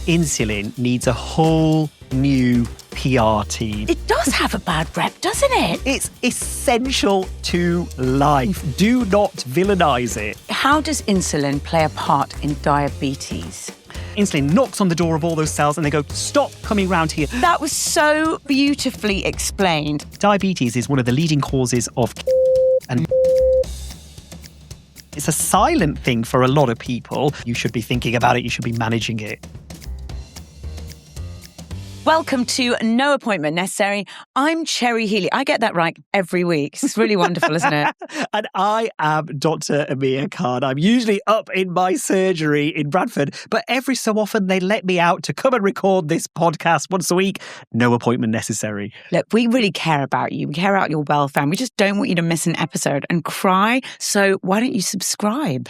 insulin needs a whole new PR team. It does have a bad rep, doesn't it? It's essential to life. Do not villainize it. How does insulin play a part in diabetes? Insulin knocks on the door of all those cells and they go, stop coming round here. That was so beautifully explained. Diabetes is one of the leading causes of and it's a silent thing for a lot of people. You should be thinking about it. You should be managing it. Welcome to No Appointment Necessary. I'm Cherry Healey. I get that right every week. It's really wonderful, isn't it? And I am Dr. Amir Khan. I'm usually up in my surgery in Bradford, but every so often they let me out to come and record this podcast once a week. No appointment necessary. Look, we really care about you. We care about your welfare. We just don't want you to miss an episode and cry. So why don't you subscribe?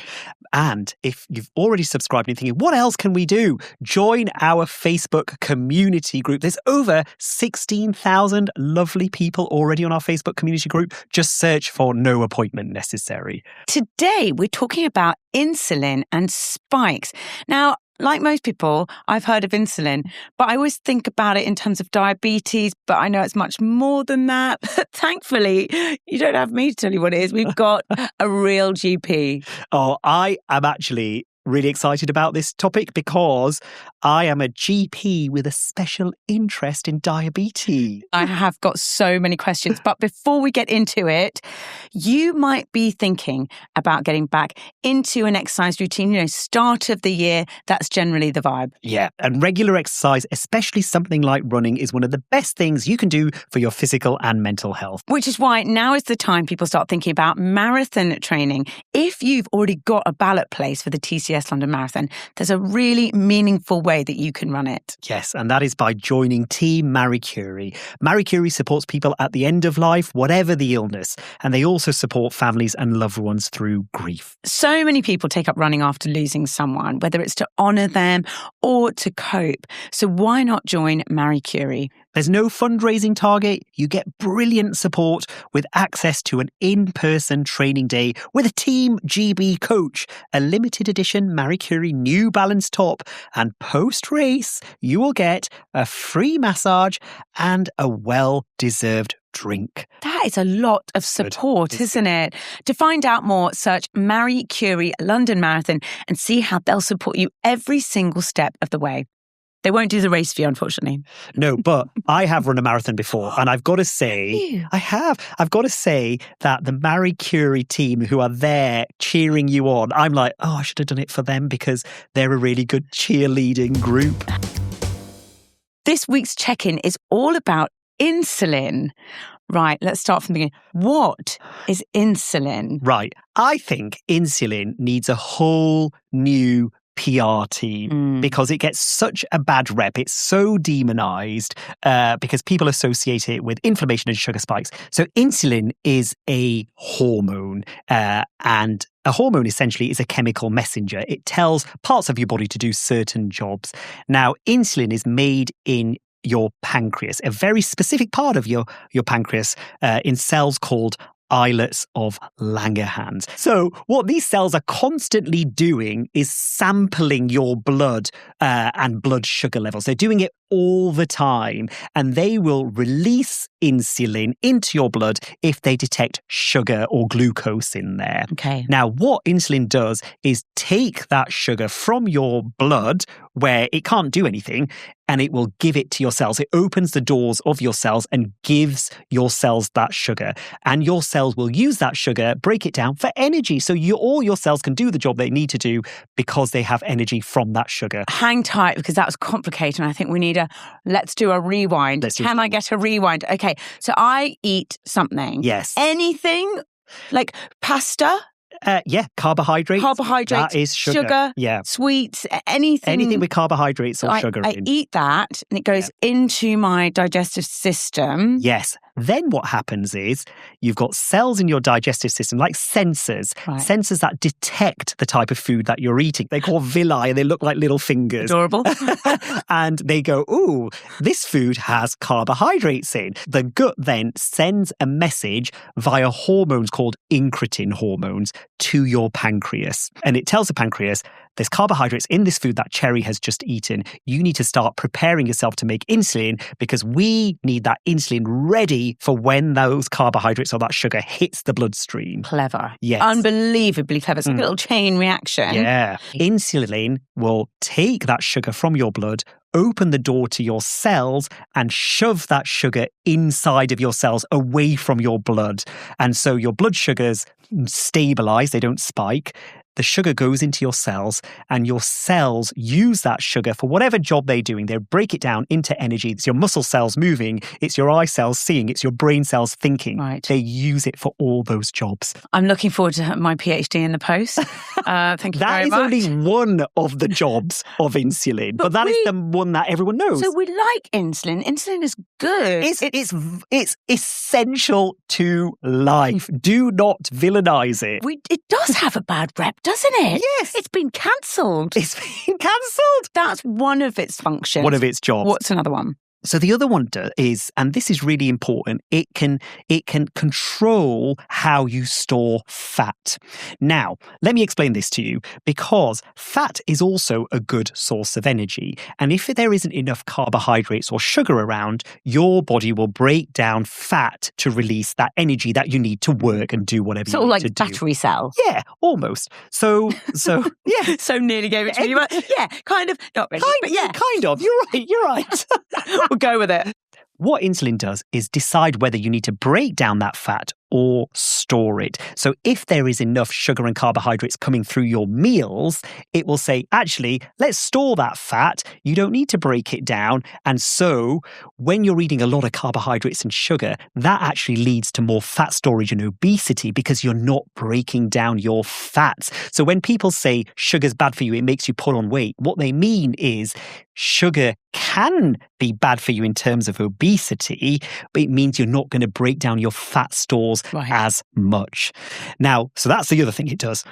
And if you've already subscribed and you're thinking, what else can we do? Join our Facebook community group. There's over 16,000 lovely people already on our Facebook community group. Just search for No Appointment Necessary. Today, we're talking about insulin and spikes. Now, like most people, I've heard of insulin, but I always think about it in terms of diabetes, but I know it's much more than that. Thankfully, you don't have me to tell you what it is. We've got a real GP. Oh, I am actually really excited about this topic because I am a GP with a special interest in diabetes. I have got so many questions, but before we get into it, you might be thinking about getting back into an exercise routine. You know, start of the year, that's generally the vibe. Yeah, and regular exercise, especially something like running, is one of the best things you can do for your physical and mental health. Which is why now is the time people start thinking about marathon training. If you've already got a ballot place for the TCS London Marathon, there's a really meaningful way that you can run it. Yes, and that is by joining Team Marie Curie. Marie Curie supports people at the end of life, whatever the illness, and they also support families and loved ones through grief. So many people take up running after losing someone, whether it's to honour them or to cope. So why not join Marie Curie? There's no fundraising target. You get brilliant support with access to an in-person training day with a Team GB coach, a limited edition Marie Curie New Balance top, and post-race, you will get a free massage and a well-deserved drink. That is a lot of support, isn't it? To find out more, search Marie Curie London Marathon and see how they'll support you every single step of the way. They won't do the race for you, unfortunately. No, but I have run a marathon before, and I've got to say, I've got to say that the Marie Curie team who are there cheering you on, I'm like, oh, I should have done it for them because they're a really good cheerleading group. This week's check-in is all about insulin. Right, let's start from the beginning. What is insulin? Right. I think insulin needs a whole new PR team because it gets such a bad rep. It's so demonized because people associate it with inflammation and sugar spikes. So insulin is a hormone and a hormone essentially is a chemical messenger. It tells parts of your body to do certain jobs. Now, insulin is made in your pancreas, a very specific part of your pancreas in cells called islets of Langerhans. So what these cells are constantly doing is sampling your blood and blood sugar levels. They're doing it all the time, and they will release insulin into your blood if they detect sugar or glucose in there. Okay. Now, what insulin does is take that sugar from your blood where it can't do anything, and it will give it to your cells. It opens the doors of your cells and gives your cells that sugar. And your cells will use that sugar, break it down for energy. So all your cells can do the job they need to do because they have energy from that sugar. Hang tight, because that was complicated. And I think we need let's do a rewind. Can I get a rewind? Okay, so I eat something. Yes. Anything like pasta? Yeah, carbohydrates. Carbohydrates. That is sugar. Yeah. Sweets, anything. Anything with carbohydrates or sugar in. I eat that and it goes into my digestive system. Yes. Then what happens is you've got cells in your digestive system, like sensors, sensors that detect the type of food that you're eating. They call villi and they look like little fingers. Adorable. And they go, ooh, this food has carbohydrates in. The gut then sends a message via hormones called incretin hormones to your pancreas. And it tells the pancreas, there's carbohydrates in this food that Cherry has just eaten. You need to start preparing yourself to make insulin because we need that insulin ready for when those carbohydrates or that sugar hits the bloodstream. Clever. Yes. Unbelievably clever. It's like a little chain reaction. Yeah. Insulin will take that sugar from your blood, open the door to your cells and shove that sugar inside of your cells away from your blood. And so your blood sugars stabilize, they don't spike. The sugar goes into your cells and your cells use that sugar for whatever job they're doing. They break it down into energy. It's your muscle cells moving. It's your eye cells seeing. It's your brain cells thinking. Right. They use it for all those jobs. I'm looking forward to my PhD in the post. Thank you very much. That is only one of the jobs of insulin, but that is the one that everyone knows. So we like insulin. Insulin is good. It's essential to life. Do not villainize it. It does have a bad rep, doesn't it? Yes. It's been cancelled. It's been cancelled. That's one of its functions. One of its jobs. What's another one? So the other one is, and this is really important, it can control how you store fat. Now, let me explain this to you, because fat is also a good source of energy. And if there isn't enough carbohydrates or sugar around, your body will break down fat to release that energy that you need to work and do whatever you need to do. Sort of like battery cell. Yeah, almost. So yeah. So nearly gave it to you. Yeah, kind of. Not really, but yeah. Kind of. You're right. We'll go with it. What insulin does is decide whether you need to break down that fat or store it. So if there is enough sugar and carbohydrates coming through your meals, it will say, actually, let's store that fat. You don't need to break it down. And so when you're eating a lot of carbohydrates and sugar, that actually leads to more fat storage and obesity because you're not breaking down your fats. So when people say sugar's bad for you, it makes you put on weight, what they mean is sugar can be bad for you in terms of obesity, but it means you're not going to break down your fat stores as much. Now, so that's the other thing it does.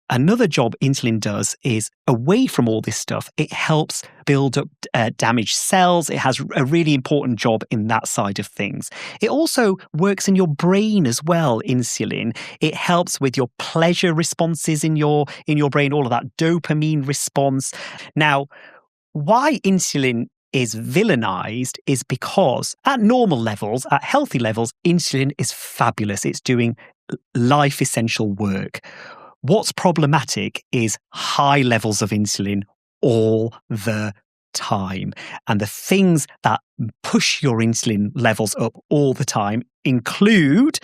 Another job insulin does is, away from all this stuff, it helps build up damaged cells. It has a really important job in that side of things. It also works in your brain as well, insulin. It helps with your pleasure responses in your brain, all of that dopamine response. Now, why insulin is villainized is because at normal levels, at healthy levels, insulin is fabulous. It's doing life essential work. What's problematic is high levels of insulin all the time. And the things that push your insulin levels up all the time include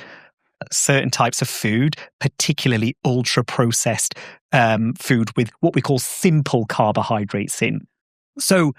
certain types of food, particularly ultra-processed food with what we call simple carbohydrates in. So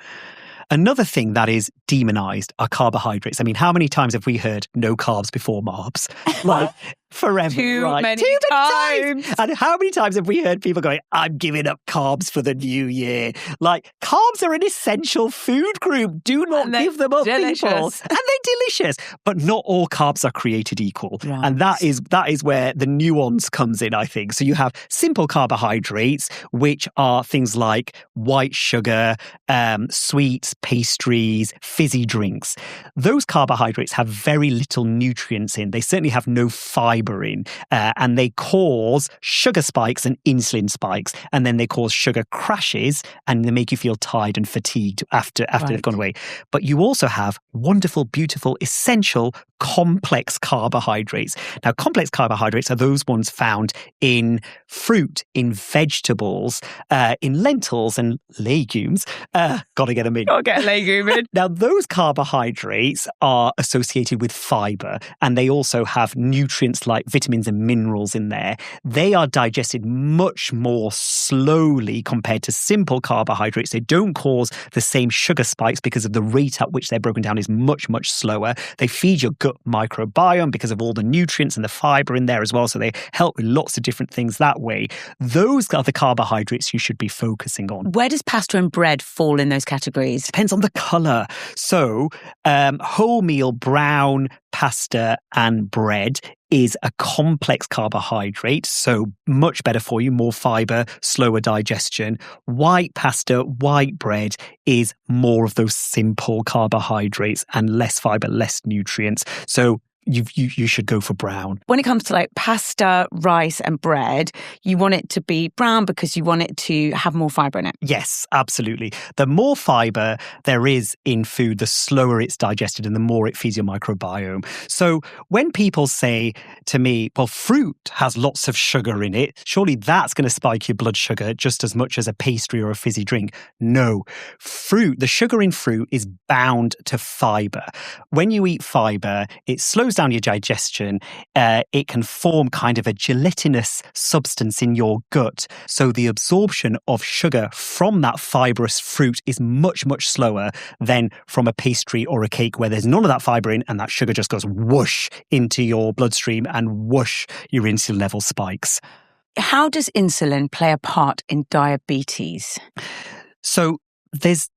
another thing that is demonized are carbohydrates. I mean, how many times have we heard no carbs before marbs? Like forever, Too right? many Too many times. And how many times have we heard people going, I'm giving up carbs for the new year? Like, carbs are an essential food group. Do not give them up, delicious. people. And they're delicious. But not all carbs are created equal. Right. And that is where the nuance comes in, I think. So you have simple carbohydrates, which are things like white sugar, sweets, pastries, fizzy drinks. Those carbohydrates have very little nutrients in. They certainly have no fiber in, and they cause sugar spikes and insulin spikes, and then they cause sugar crashes, and they make you feel tired and fatigued after they've gone away. But you also have wonderful, beautiful, essential, complex carbohydrates. Now, complex carbohydrates are those ones found in fruit, in vegetables, in lentils and legumes. Gotta get them in. Gotta get a legume in. Now, those carbohydrates are associated with fiber, and they also have nutrients like vitamins and minerals in there. They are digested much more slowly compared to simple carbohydrates. They don't cause the same sugar spikes because of the rate at which they're broken down is much, much slower. They feed your gut microbiome because of all the nutrients and the fiber in there as well. So they help with lots of different things that way. Those are the carbohydrates you should be focusing on. Where does pasta and bread fall in those categories? Depends on the colour. So wholemeal brown pasta and bread is a complex carbohydrate, so much better for you, more fibre, slower digestion. White pasta, white bread is more of those simple carbohydrates and less fibre, less nutrients. So you should go for brown. When it comes to like pasta, rice and bread, you want it to be brown because you want it to have more fibre in it. Yes, absolutely. The more fibre there is in food, the slower it's digested and the more it feeds your microbiome. So when people say to me, well, fruit has lots of sugar in it, surely that's going to spike your blood sugar just as much as a pastry or a fizzy drink. No, the sugar in fruit is bound to fibre. When you eat fibre, it slows down your digestion. It can form kind of a gelatinous substance in your gut. So the absorption of sugar from that fibrous fruit is much, much slower than from a pastry or a cake where there's none of that fibre in and that sugar just goes whoosh into your bloodstream and whoosh, your insulin level spikes. How does insulin play a part in diabetes? So there's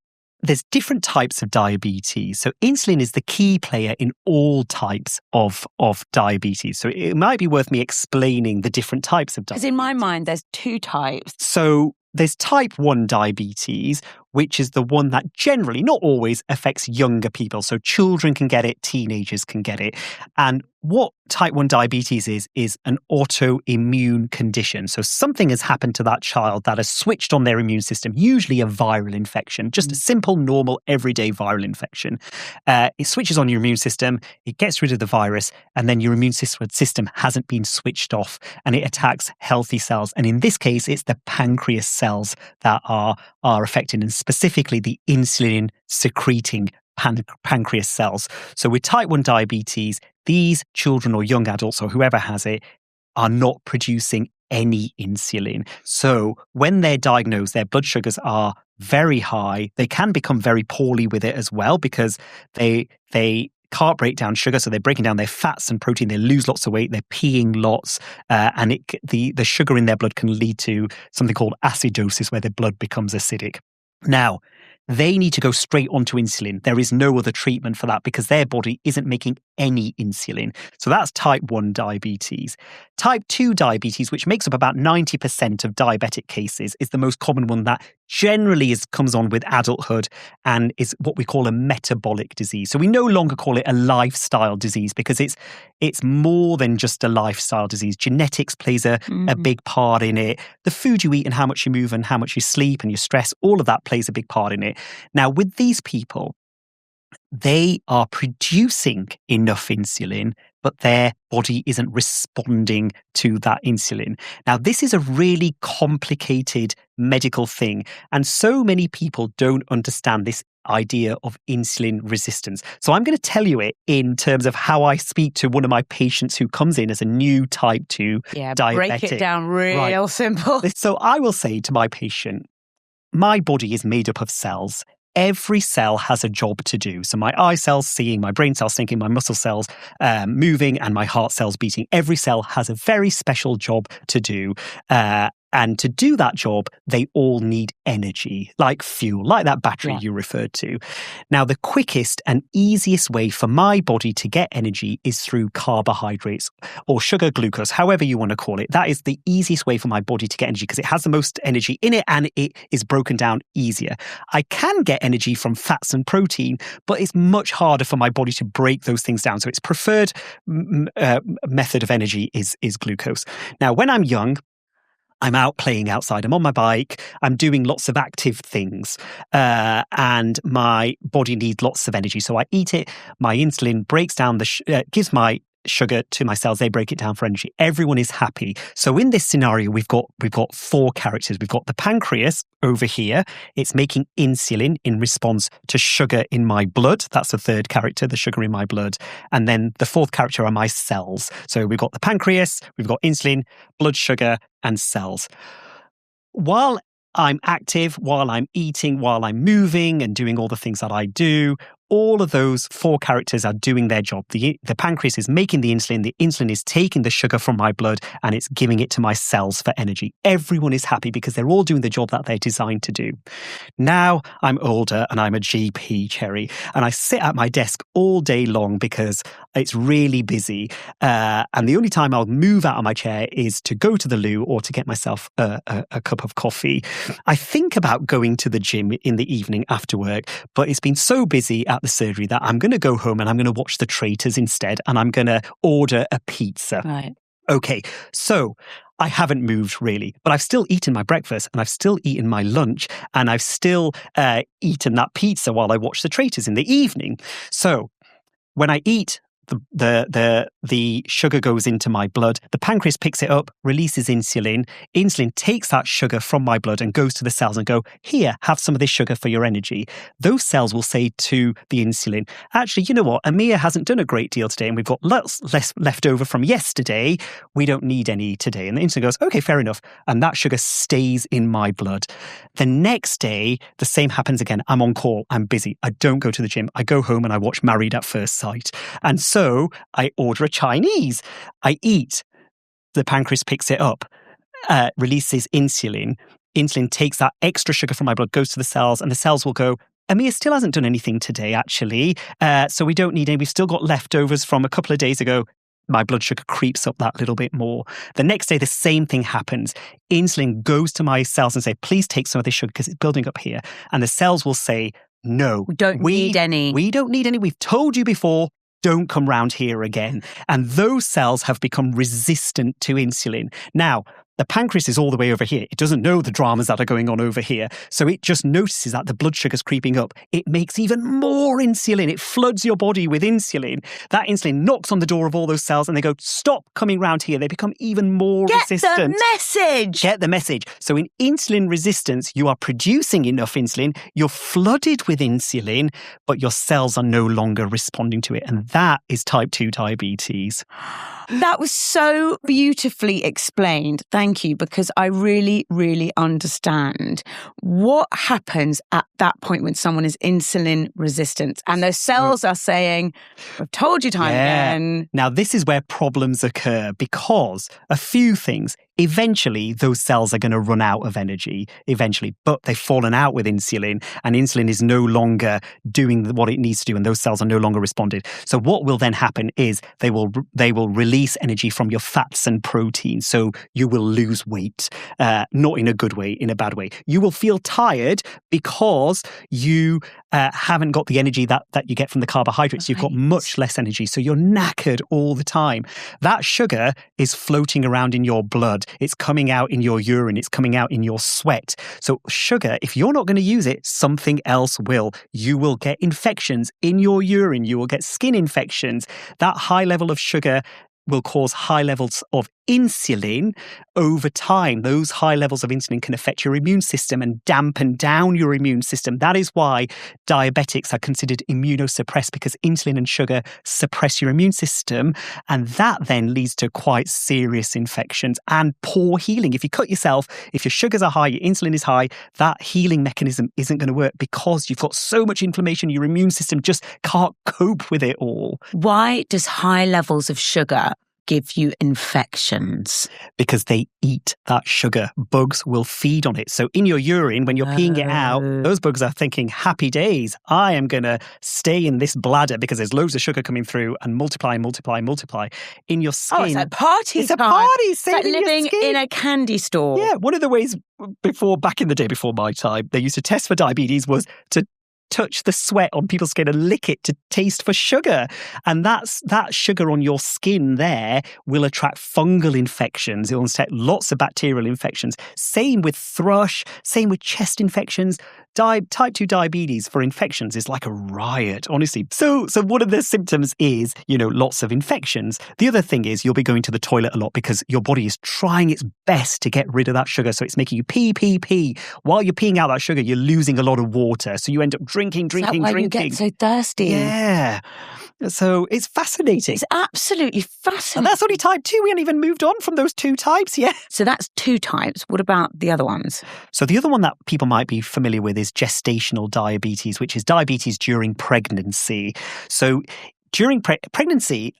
different types of diabetes. So insulin is the key player in all types of diabetes. So it might be worth me explaining the different types of diabetes. Because in my mind, there's two types. So there's type 1 diabetes, which is the one that generally, not always, affects younger people. So children can get it, teenagers can get it. And what type 1 diabetes is an autoimmune condition. So something has happened to that child that has switched on their immune system, usually a viral infection, just a simple, normal, everyday viral infection. It switches on your immune system, it gets rid of the virus, and then your immune system hasn't been switched off and it attacks healthy cells. And in this case, it's the pancreas cells that are affected, and specifically the insulin secreting pancreas cells. So with type 1 diabetes, these children or young adults or whoever has it are not producing any insulin. So when they're diagnosed, their blood sugars are very high. They can become very poorly with it as well because they can't break down sugar, so they're breaking down their fats and protein. They lose lots of weight. They're peeing lots, and the sugar in their blood can lead to something called acidosis, where their blood becomes acidic. Now, they need to go straight onto insulin. There is no other treatment for that because their body isn't making any insulin. So that's type 1 diabetes. Type 2 diabetes, which makes up about 90% of diabetic cases, is the most common one that generally comes on with adulthood and is what we call a metabolic disease. So we no longer call it a lifestyle disease because it's more than just a lifestyle disease. Genetics plays a big part in it. The food you eat and how much you move and how much you sleep and your stress, all of that plays a big part in it. Now, with these people, they are producing enough insulin, but their body isn't responding to that insulin. Now, this is a really complicated medical thing, and so many people don't understand this idea of insulin resistance. So I'm going to tell you it in terms of how I speak to one of my patients who comes in as a new type 2 diabetic. Break it down real simple. So I will say to my patient, my body is made up of cells. Every cell has a job to do. So my eye cells seeing, my brain cells thinking, my muscle cells moving, and my heart cells beating. Every cell has a very special job to do. And to do that job, they all need energy, like fuel, like that battery you referred to. Now, the quickest and easiest way for my body to get energy is through carbohydrates or sugar, glucose, however you want to call it. That is the easiest way for my body to get energy because it has the most energy in it and it is broken down easier. I can get energy from fats and protein, but it's much harder for my body to break those things down. So its preferred method of energy is glucose. Now, when I'm young, I'm out playing outside. I'm on my bike. I'm doing lots of active things. And my body needs lots of energy. So I eat it. My insulin breaks down gives my sugar to my cells. They break it down for energy. Everyone is happy. So in this scenario, we've got 4 characters. We've got the pancreas over here. It's making insulin in response to sugar in my blood. That's the 3rd character, the sugar in my blood. And then the 4th character are my cells. So we've got the pancreas, we've got insulin, blood sugar, and cells. While I'm active, while I'm eating, while I'm moving and doing all the things that I do, all of those 4 characters are doing their job. The pancreas is making the insulin is taking the sugar from my blood and it's giving it to my cells for energy. Everyone is happy because they're all doing the job that they're designed to do. Now I'm older and I'm a GP, Cherry, and I sit at my desk all day long because It's really busy. And the only time I'll move out of my chair is to go to the loo or to get myself a cup of coffee. I think about going to the gym in the evening after work, but it's been so busy at the surgery that I'm going to go home and I'm going to watch The Traitors instead, and I'm going to order a pizza. Right. Okay, so I haven't moved really, but I've still eaten my breakfast and I've still eaten my lunch and I've still eaten that pizza while I watch The Traitors in the evening. So when I eat, the sugar goes into my blood. The pancreas picks it up, releases insulin. Insulin takes that sugar from my blood and goes to the cells and go, here, have some of this sugar for your energy. Those cells will say to the insulin, actually, you know what? Amir hasn't done a great deal today and we've got lots less left over from yesterday. We don't need any today. And the insulin goes, okay, fair enough. And that sugar stays in my blood. The next day, the same happens again. I'm on call. I'm busy. I don't go to the gym. I go home and I watch Married at First Sight. And so I order a Chinese. I eat. The pancreas picks it up, releases insulin. Insulin takes that extra sugar from my blood, goes to the cells, and the cells will go, Amir still hasn't done anything today, actually. So we don't need any. We've still got leftovers from a couple of days ago. My blood sugar creeps up that little bit more. The next day, the same thing happens. Insulin goes to my cells and say, please take some of this sugar because it's building up here. And the cells will say, no. We don't need any. We don't need any. We've told you before. Don't come round here again. And those cells have become resistant to insulin. Now, the pancreas is all the way over here. It doesn't know the dramas that are going on over here. So it just notices that the blood sugar's creeping up. It makes even more insulin. It floods your body with insulin. That insulin knocks on the door of all those cells and they go, stop coming round here. They become even more resistant. Get the message. Get the message. So in insulin resistance, you are producing enough insulin. You're flooded with insulin, but your cells are no longer responding to it. And that is type 2 diabetes. That was so beautifully explained. Thank you, because I really, really understand what happens at that point when someone is insulin resistant and those cells are saying, I've told you time again. Now, this is where problems occur because a few things. Eventually, those cells are going to run out of energy, but they've fallen out with insulin and insulin is no longer doing what it needs to do and those cells are no longer responding. So what will then happen is they will release energy from your fats and proteins. So you will lose weight, not in a good way, in a bad way. You will feel tired because you haven't got the energy that you get from the carbohydrates. You've got much less energy. So you're knackered all the time. That sugar is floating around in your blood. It's coming out in your urine. It's coming out in your sweat. So sugar, if you're not going to use it, something else will. You will get infections in your urine. You will get skin infections. That high level of sugar will cause high levels of insulin over time. Those high levels of insulin can affect your immune system and dampen down your immune system. That is why diabetics are considered immunosuppressed, because insulin and sugar suppress your immune system. And that then leads to quite serious infections and poor healing. If you cut yourself, if your sugars are high, your insulin is high, that healing mechanism isn't going to work because you've got so much inflammation, your immune system just can't cope with it all. Why does high levels of sugar give you infections? Because they eat that sugar. Bugs will feed on it. So in your urine, when you're peeing it out, those bugs are thinking, happy days, I am going to stay in this bladder because there's loads of sugar coming through and multiply. In your skin. Oh, it's like party It's time. a party. It's like living in a candy store. Yeah, one of the ways back in the day, before my time, they used to test for diabetes was to touch the sweat on people's skin and lick it to taste for sugar. And that sugar on your skin there will attract fungal infections. It will attract lots of bacterial infections. Same with thrush, same with chest infections. Type 2 diabetes for infections is like a riot, honestly. So one of the symptoms is, lots of infections. The other thing is you'll be going to the toilet a lot because your body is trying its best to get rid of that sugar. So it's making you pee. While you're peeing out that sugar, you're losing a lot of water. So you end up drinking. Is that why you get so thirsty? Yeah. So it's fascinating. It's absolutely fascinating. And that's only type 2. We haven't even moved on from those 2 types yet. So that's 2 types. What about the other ones? So the other one that people might be familiar with is gestational diabetes, which is diabetes during pregnancy. So during pregnancy,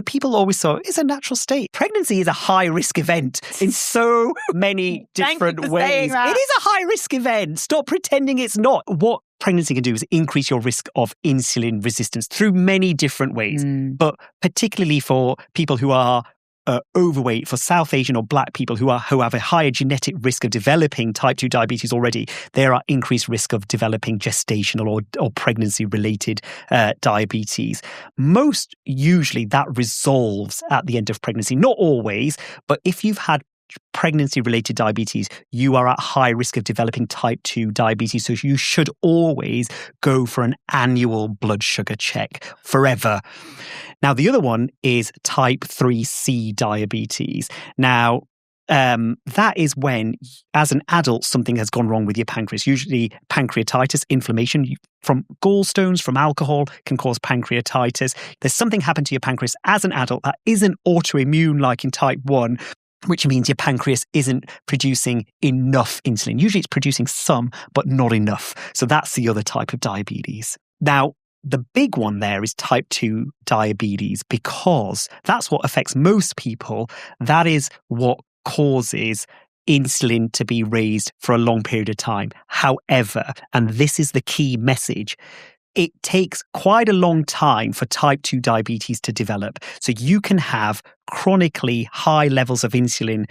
people always thought it's a natural state. Pregnancy is a high-risk event in so many different ways. It is a high-risk event. Stop pretending it's not. What pregnancy can do is increase your risk of insulin resistance through many different ways, but particularly for people who are overweight, for South Asian or Black people who have a higher genetic risk of developing type 2 diabetes already, there are increased risk of developing gestational or pregnancy-related diabetes. Most usually that resolves at the end of pregnancy. Not always, but if you've had pregnancy-related diabetes, you are at high risk of developing type 2 diabetes. So you should always go for an annual blood sugar check forever. Now, the other one is type 3C diabetes. Now, that is when, as an adult, something has gone wrong with your pancreas. Usually pancreatitis, inflammation from gallstones, from alcohol can cause pancreatitis. There's something happened to your pancreas as an adult that isn't autoimmune like in type 1, which means your pancreas isn't producing enough insulin. Usually it's producing some, but not enough. So that's the other type of diabetes. Now, the big one there is type 2 diabetes, because that's what affects most people. That is what causes insulin to be raised for a long period of time. However, and this is the key message, it takes quite a long time for type 2 diabetes to develop. So you can have chronically high levels of insulin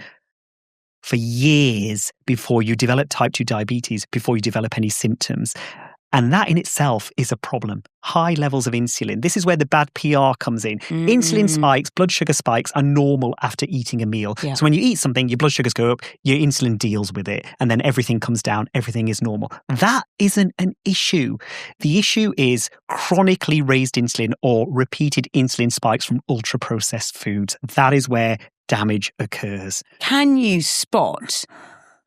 for years before you develop type 2 diabetes, before you develop any symptoms. And that in itself is a problem. High levels of insulin. This is where the bad PR comes in. Insulin spikes, blood sugar spikes are normal after eating a meal. Yeah. So when you eat something, your blood sugars go up, your insulin deals with it, and then everything comes down, everything is normal. That isn't an issue. The issue is chronically raised insulin or repeated insulin spikes from ultra-processed foods. That is where damage occurs. Can you spot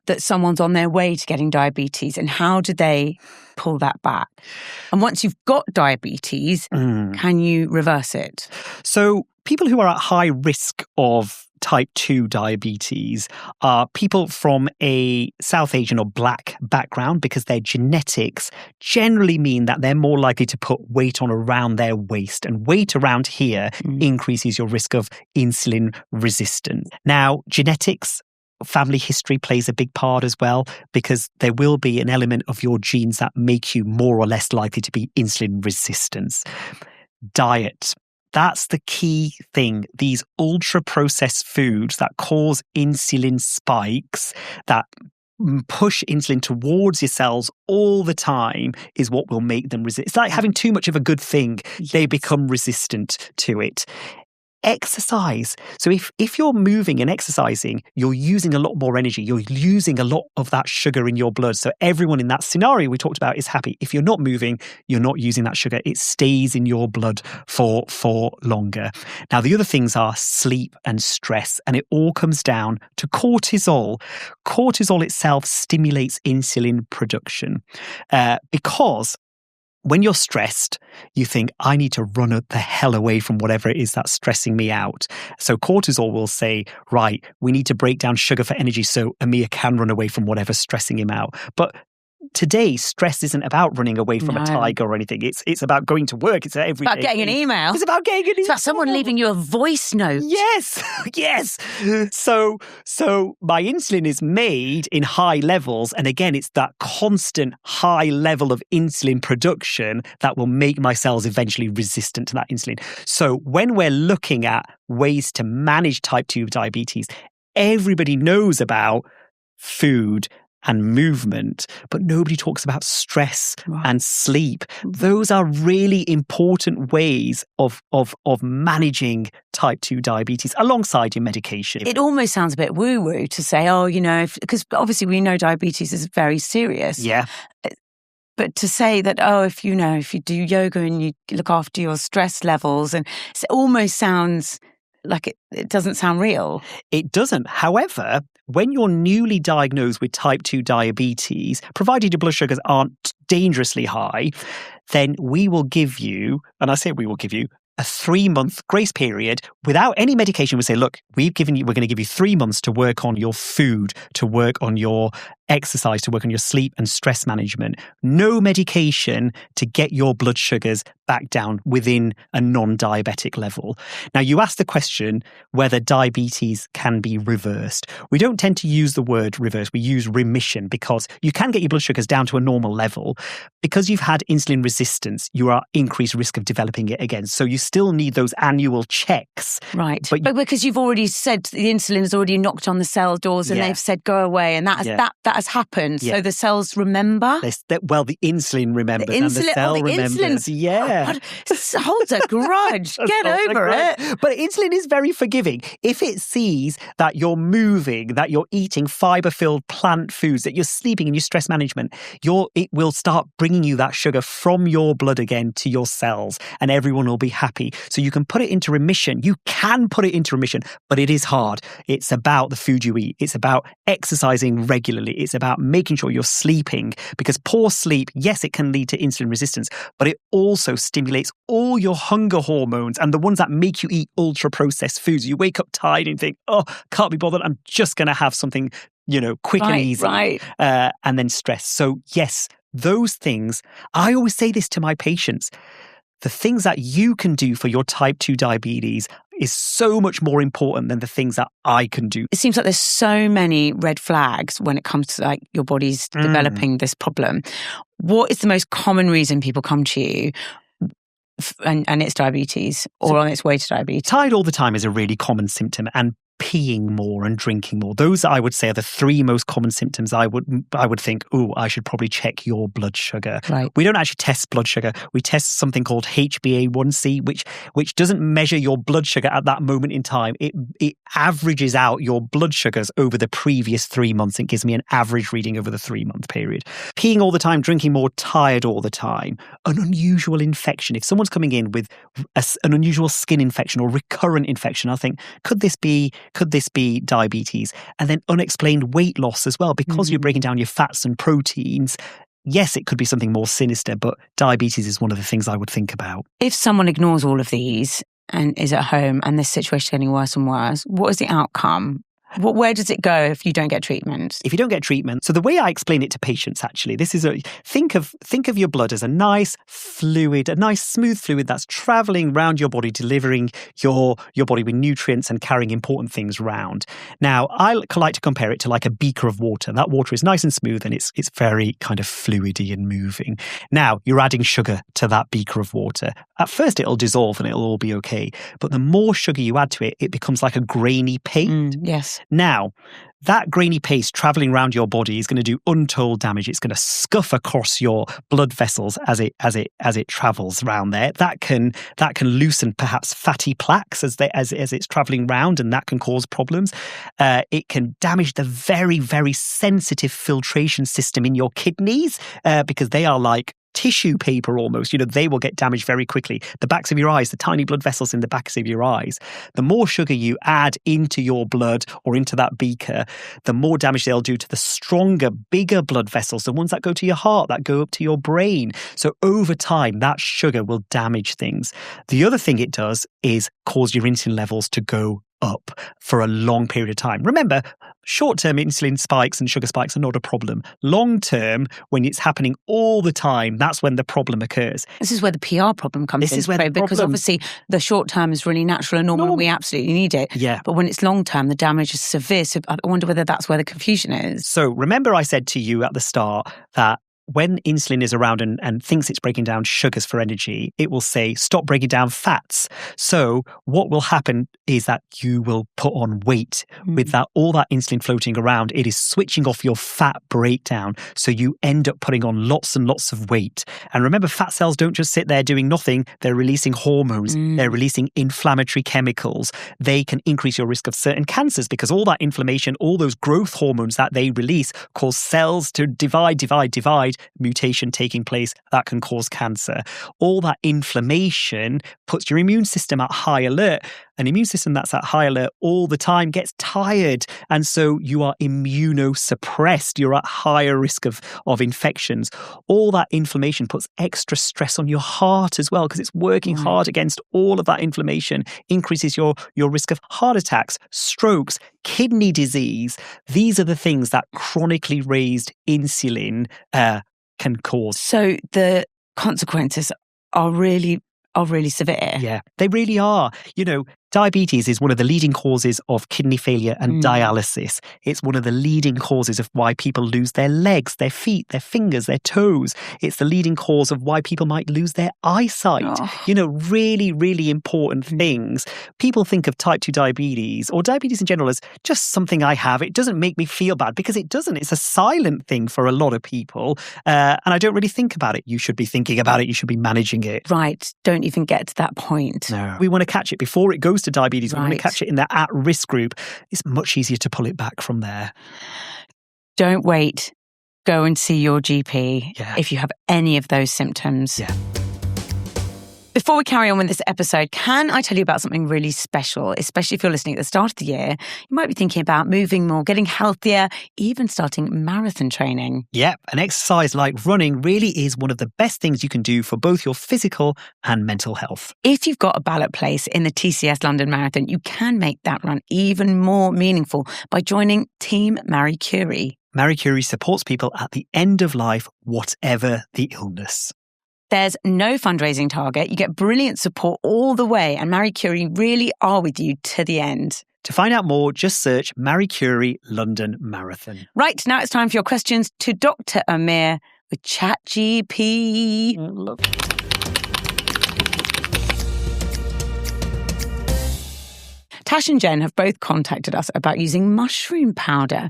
that someone's on their way to getting diabetes, and how do they pull that back? And once you've got diabetes, can you reverse it? So people who are at high risk of type 2 diabetes are people from a South Asian or Black background, because their genetics generally mean that they're more likely to put weight on around their waist, and weight around here increases your risk of insulin resistance. Now, genetics, family history plays a big part as well, because there will be an element of your genes that make you more or less likely to be insulin resistant. Diet. That's the key thing. These ultra-processed foods that cause insulin spikes, that push insulin towards your cells all the time, is what will make them resist. It's like having too much of a good thing. Yes. They become resistant to it. Exercise. So if you're moving and exercising, you're using a lot more energy. You're using a lot of that sugar in your blood. So everyone in that scenario we talked about is happy. If you're not moving, you're not using that sugar. It stays in your blood for longer. Now, the other things are sleep and stress, and it all comes down to cortisol. Cortisol itself stimulates insulin production because when you're stressed, you think, I need to run the hell away from whatever it is that's stressing me out. So cortisol will say, right, we need to break down sugar for energy so Amir can run away from whatever's stressing him out. But today, stress isn't about running away from a tiger or anything. It's about going to work. It's every about getting an email. It's about getting an email. It's about someone leaving you a voice note. Yes, yes. So my insulin is made in high levels. And again, it's that constant high level of insulin production that will make my cells eventually resistant to that insulin. So when we're looking at ways to manage type 2 diabetes, everybody knows about food and movement, but nobody talks about stress and sleep. Those are really important ways of managing type 2 diabetes alongside your medication. It almost sounds a bit woo-woo to say, because obviously we know diabetes is very serious. Yeah. But to say that, if you do yoga and you look after your stress levels, and it almost sounds like it doesn't sound real. It doesn't. However, when you're newly diagnosed with type 2 diabetes, provided your blood sugars aren't dangerously high, then we will give you, and I say we will give you, a 3-month grace period without any medication. We say, look, we're going to give you 3 months to work on your food, to work on your exercise to work on your sleep and stress management. No medication to get your blood sugars back down within a non-diabetic level. Now, you asked the question whether diabetes can be reversed. We don't tend to use the word reverse. We use remission because you can get your blood sugars down to a normal level. Because you've had insulin resistance, you are increased risk of developing it again. So you still need those annual checks. Right. But because you've already said the insulin has already knocked on the cell doors and they've said go away, and that has happened. Yeah. So the cells remember. The insulin remembers and the cell remembers. Yeah. God, holds a grudge. Get over it. But insulin is very forgiving. If it sees that you're moving, that you're eating fiber-filled plant foods, that you're sleeping and your stress management, it will start bringing you that sugar from your blood again to your cells, and everyone will be happy. So you can put it into remission. You can put it into remission, but it is hard. It's about the food you eat. It's about exercising regularly. It's about making sure you're sleeping, because poor sleep, yes, it can lead to insulin resistance, but it also stimulates all your hunger hormones and the ones that make you eat ultra-processed foods. You wake up tired and think, oh, can't be bothered. I'm just going to have something, quick and easy. Right. And then stress. So yes, those things, I always say this to my patients, the things that you can do for your type 2 diabetes is so much more important than the things that I can do. It seems like there's so many red flags when it comes to like your body's developing this problem. What is the most common reason people come to you and it's diabetes or on its way to diabetes? Tired all the time is a really common symptom, and peeing more and drinking more. Those, I would say, are the three most common symptoms I would think, I should probably check your blood sugar. Right. We don't actually test blood sugar. We test something called HbA1c, which doesn't measure your blood sugar at that moment in time. It averages out your blood sugars over the previous 3 months and gives me an average reading over the 3-month period. Peeing all the time, drinking more, tired all the time, an unusual infection. If someone's coming in with an unusual skin infection or recurrent infection, I think, could this be diabetes? And then unexplained weight loss as well, because you're breaking down your fats and proteins. Yes, it could be something more sinister, but diabetes is one of the things I would think about. If someone ignores all of these and is at home and this situation is getting worse and worse, what is the outcome? Where does it go if you don't get treatment? If you don't get treatment, so the way I explain it to patients, actually, this is think of your blood as a nice fluid, a nice smooth fluid that's traveling around your body, delivering your body with nutrients and carrying important things around. Now, I like to compare it to like a beaker of water. That water is nice and smooth and it's very kind of fluidy and moving. Now, you're adding sugar to that beaker of water. At first, it'll dissolve and it'll all be okay. But the more sugar you add to it, it becomes like a grainy paste. Yes. Now, that grainy paste traveling around your body is going to do untold damage. It's going to scuff across your blood vessels as it travels around there. That can loosen perhaps fatty plaques as it's traveling around, and that can cause problems. It can damage the very, very sensitive filtration system in your kidneys because they are like tissue paper almost. They will get damaged very quickly. The backs of your eyes, the tiny blood vessels in the backs of your eyes, the more sugar you add into your blood or into that beaker, the more damage they'll do to the stronger, bigger blood vessels, the ones that go to your heart, that go up to your brain. So over time, that sugar will damage things. The other thing it does is cause your insulin levels to go up for a long period of time. Remember, short-term insulin spikes and sugar spikes are not a problem. Long-term, when it's happening all the time, that's when the problem occurs. This is where the PR problem comes in. Because obviously the short-term is really natural and normal and we absolutely need it. Yeah. But when it's long-term, the damage is severe. So I wonder whether that's where the confusion is. So remember I said to you at the start that when insulin is around and thinks it's breaking down sugars for energy, it will say, stop breaking down fats. So what will happen is that you will put on weight with all that insulin floating around. It is switching off your fat breakdown. So you end up putting on lots and lots of weight. And remember, fat cells don't just sit there doing nothing. They're releasing hormones. They're releasing inflammatory chemicals. They can increase your risk of certain cancers because all that inflammation, all those growth hormones that they release cause cells to divide, mutation taking place that can cause cancer. All that inflammation puts your immune system at high alert. an immune system that's at high alert all the time gets tired. And so you are immunosuppressed. You're at higher risk of infections. All that inflammation puts extra stress on your heart as well, because it's working hard against all of that inflammation, increases your risk of heart attacks, strokes, kidney disease. These are the things that chronically raised insulin can cause. So the consequences are really severe. Yeah, they really are. Diabetes is one of the leading causes of kidney failure and dialysis. It's one of the leading causes of why people lose their legs, their feet, their fingers, their toes. It's the leading cause of why people might lose their eyesight. Really, really important things. People think of type 2 diabetes or diabetes in general as just something I have. It doesn't make me feel bad, because it doesn't. It's a silent thing for a lot of people. And I don't really think about it. You should be thinking about it. You should be managing it. Right. Don't even get to that point. No. We want to catch it before it goes to diabetes. We want to catch it in the at-risk group. It's much easier to pull it back from there. Don't wait. Go and see your GP if you have any of those symptoms. Yeah. Before we carry on with this episode, can I tell you about something really special, especially if you're listening at the start of the year? You might be thinking about moving more, getting healthier, even starting marathon training. Yep, an exercise like running really is one of the best things you can do for both your physical and mental health. If you've got a ballot place in the TCS London Marathon, you can make that run even more meaningful by joining Team Marie Curie. Marie Curie supports people at the end of life, whatever the illness. There's no fundraising target. You get brilliant support all the way, and Marie Curie really are with you to the end. To find out more, just search Marie Curie London Marathon. Right, now it's time for your questions to Dr. Amir with ChatGP. Tash and Jen have both contacted us about using mushroom powder.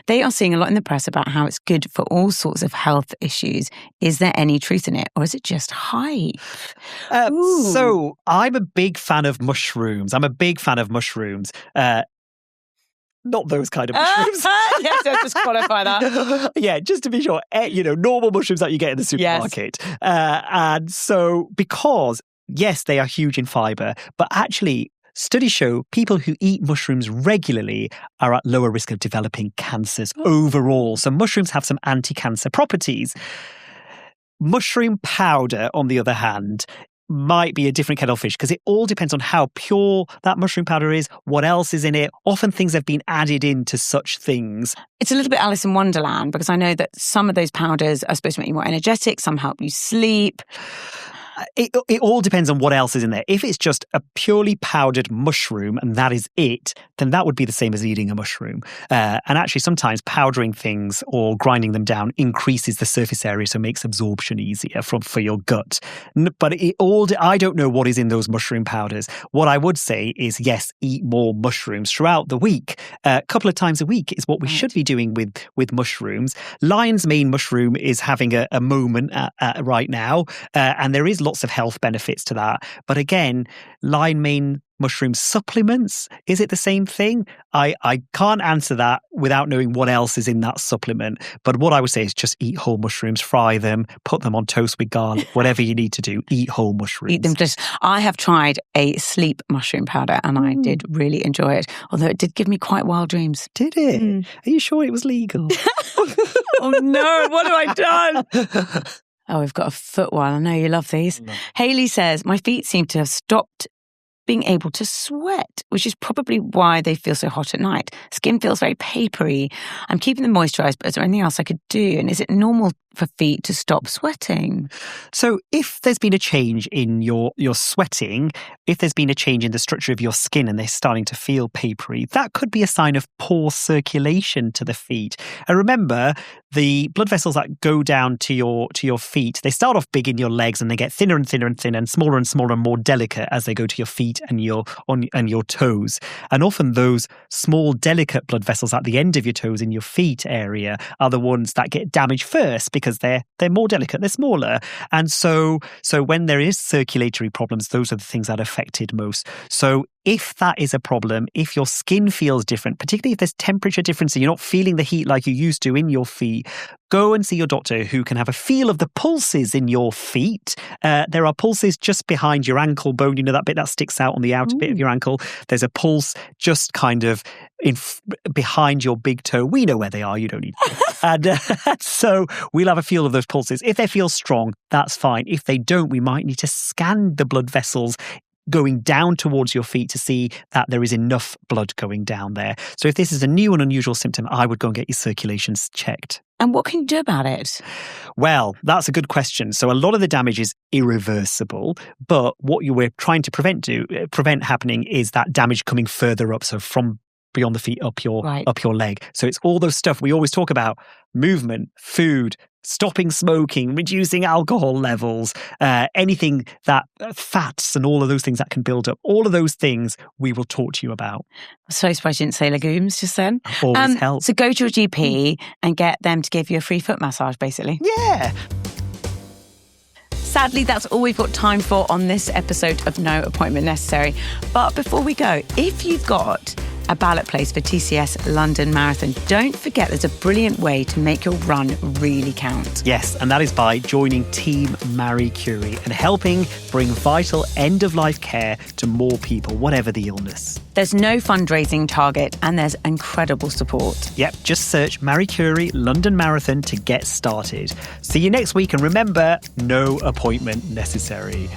They are seeing a lot in the press about how it's good for all sorts of health issues. Is there any truth in it, or is it just hype? So I'm a big fan of mushrooms. Not those kind of mushrooms. Yes, just qualify that. Yeah, just to be sure, normal mushrooms that you get in the supermarket. Yes. And so because, yes, they are huge in fiber, but actually, studies show people who eat mushrooms regularly are at lower risk of developing cancers overall. So mushrooms have some anti-cancer properties. Mushroom powder, on the other hand, might be a different kettle of fish, because it all depends on how pure that mushroom powder is, what else is in it. Often things have been added into such things. It's a little bit Alice in Wonderland, because I know that some of those powders are supposed to make you more energetic, some help you sleep. It all depends on what else is in there. If it's just a purely powdered mushroom and that is it, then that would be the same as eating a mushroom. And actually, sometimes powdering things or grinding them down increases the surface area, so makes absorption easier for your gut. But I don't know what is in those mushroom powders. What I would say is, yes, eat more mushrooms throughout the week. A couple of times a week is what we should be doing with mushrooms. Lion's mane mushroom is having a moment right now, and there is lots of health benefits to that. But again, lion mane mushroom supplements, is it the same thing? I can't answer that without knowing what else is in that supplement. But what I would say is just eat whole mushrooms, fry them, put them on toast with garlic, whatever you need to do, eat whole mushrooms. Eat them. I have tried a sleep mushroom powder and I did really enjoy it, although it did give me quite wild dreams. Did it? Are you sure it was legal? Oh no, what have I done? Oh, we've got a foot one. I know you love these. No. Healey says, my feet seem to have stopped being able to sweat, which is probably why they feel so hot at night. Skin feels very papery. I'm keeping them moisturized, but is there anything else I could do? And is it normal for feet to stop sweating? So if there's been a change in your sweating, if there's been a change in the structure of your skin and they're starting to feel papery, that could be a sign of poor circulation to the feet. And remember, the blood vessels that go down to your feet, they start off big in your legs and they get thinner and thinner and thinner and smaller and more delicate as they go to your feet and your toes. And often those small delicate blood vessels at the end of your toes in your feet area are the ones that get damaged first, because they're more delicate, they're smaller. And so when there is circulatory problems, those are the things that are affected most. So if that is a problem, if your skin feels different, particularly if there's temperature difference and you're not feeling the heat like you used to in your feet, go and see your doctor who can have a feel of the pulses in your feet. There are pulses just behind your ankle bone, that bit that sticks out on the outer bit of your ankle. There's a pulse just kind of behind your big toe. We know where they are, you don't need to. And so we'll have a feel of those pulses. If they feel strong, that's fine. If they don't, we might need to scan the blood vessels going down towards your feet to see that there is enough blood going down there. So if this is a new and unusual symptom, I would go and get your circulations checked. And what can you do about it? Well, that's a good question. So a lot of the damage is irreversible, but what we're trying to prevent happening is that damage coming further up. So from beyond the feet up your leg. So it's all those stuff we always talk about: movement, food, stopping smoking, reducing alcohol levels, anything that fats and all of those things that can build up. All of those things we will talk to you about. I'm so surprised you didn't say legumes just then. Always helps. So go to your GP and get them to give you a free foot massage, basically. Yeah. Sadly, that's all we've got time for on this episode of No Appointment Necessary. But before we go, if you've got a ballot place for TCS London Marathon, don't forget there's a brilliant way to make your run really count. Yes, and that is by joining Team Marie Curie and helping bring vital end-of-life care to more people, whatever the illness. There's no fundraising target and there's incredible support. Yep, just search Marie Curie London Marathon to get started. See you next week, and remember, no appointment necessary.